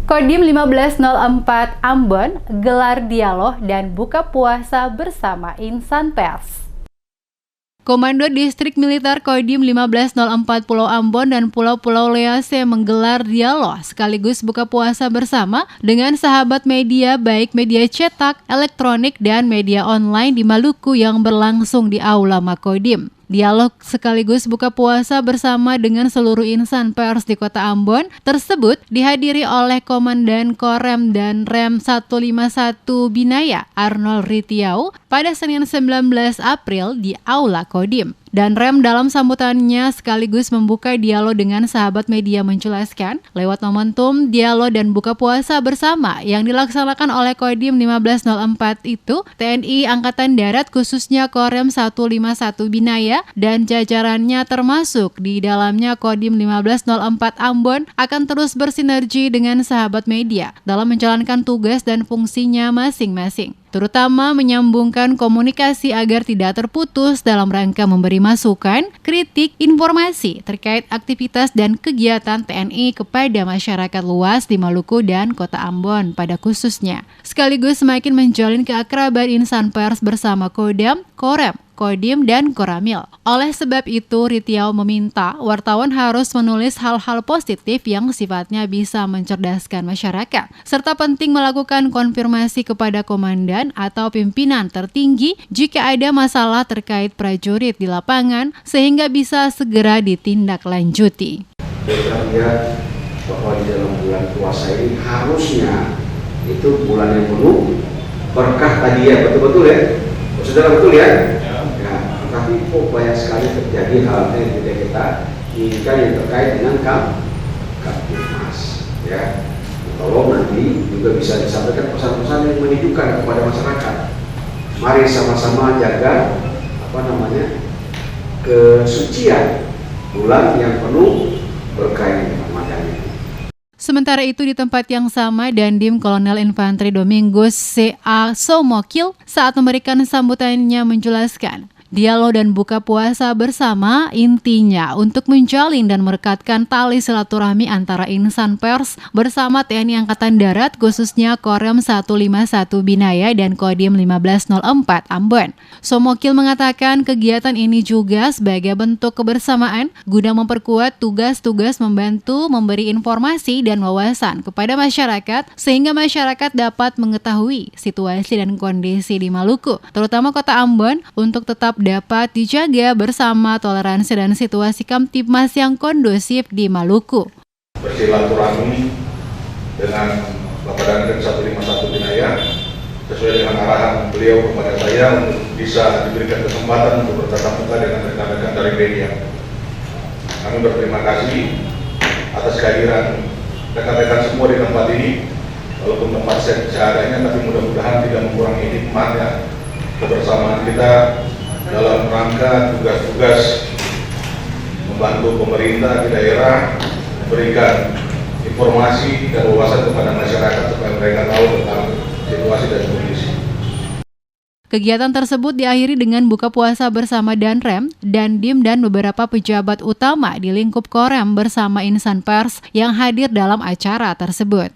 Kodim 1504 Ambon gelar dialog dan buka puasa bersama insan pers. Komando Distrik Militer Kodim 1504 Pulau Ambon dan Pulau-Pulau Lease menggelar dialog sekaligus buka puasa bersama dengan sahabat media baik media cetak, elektronik, dan media online di Maluku yang berlangsung di Aula Makodim. Dialog sekaligus buka puasa bersama dengan seluruh insan pers di Kota Ambon tersebut dihadiri oleh Komandan Korem dan Rem 151 Binaya Arnold Ritiau pada Senin 19 April di Aula Kodim. Dan Rem dalam sambutannya sekaligus membuka dialog dengan sahabat media menjelaskan lewat momentum dialog dan buka puasa bersama yang dilaksanakan oleh Kodim 1504 itu TNI Angkatan Darat khususnya Korem 151 Binaya dan jajarannya termasuk di dalamnya Kodim 1504 Ambon akan terus bersinergi dengan sahabat media dalam menjalankan tugas dan fungsinya masing-masing, terutama menyambungkan komunikasi agar tidak terputus dalam rangka memberi masukan, kritik, informasi terkait aktivitas dan kegiatan TNI kepada masyarakat luas di Maluku dan Kota Ambon pada khususnya, sekaligus semakin menjalin keakraban insan pers bersama Kodam, Korem, Kodim, dan Koramil. Oleh sebab itu, Ritiau meminta wartawan harus menulis hal-hal positif yang sifatnya bisa mencerdaskan masyarakat, serta penting melakukan konfirmasi kepada komandan atau pimpinan tertinggi jika ada masalah terkait prajurit di lapangan, sehingga bisa segera ditindaklanjuti. Kita lihat bahwa di dalam bulan puasa ini harusnya itu bulan yang penuh berkah tadi ya, betul-betul ya, saudara, betul ya? Tapi kok banyak sekali terjadi hal-hal yang tidak kita inginkan yang terkait dengan Kamtibmas ya. Tolong nanti juga bisa disampaikan pesan-pesan yang menyejukkan kepada masyarakat. Mari sama-sama jaga kesucian bulan yang penuh berkah Ramadan ini. Sementara itu di tempat yang sama, Dandim Kolonel Infanteri Domingus C.A. Somokil saat memberikan sambutannya menjelaskan, dialog dan buka puasa bersama intinya untuk menjalin dan merekatkan tali silaturahmi antara insan pers bersama TNI Angkatan Darat khususnya Korem 151 Binaya dan Kodim 1504 Ambon. Somokil mengatakan kegiatan ini juga sebagai bentuk kebersamaan guna memperkuat tugas-tugas membantu memberi informasi dan wawasan kepada masyarakat sehingga masyarakat dapat mengetahui situasi dan kondisi di Maluku, terutama Kota Ambon, untuk tetap dapat dijaga bersama toleransi dan situasi Kamtibmas yang kondusif di Maluku. Bersilaturahmi dengan Bapak Dandim 151 Binaya sesuai dengan arahan beliau kepada saya untuk bisa diberikan kesempatan untuk bertatap muka dengan rekan-rekan dari media. Kami berterima kasih atas kehadiran rekan-rekan semua di tempat ini, walaupun tempat seadanya, tapi mudah-mudahan tidak mengurangi nikmatnya kebersamaan kita dalam rangka tugas-tugas membantu pemerintah di daerah memberikan informasi dan wawasan kepada masyarakat supaya mereka tahu tentang situasi dan kondisi. Kegiatan tersebut diakhiri dengan buka puasa bersama Danrem, Dandim, dan beberapa pejabat utama di lingkup Korem bersama insan pers yang hadir dalam acara tersebut.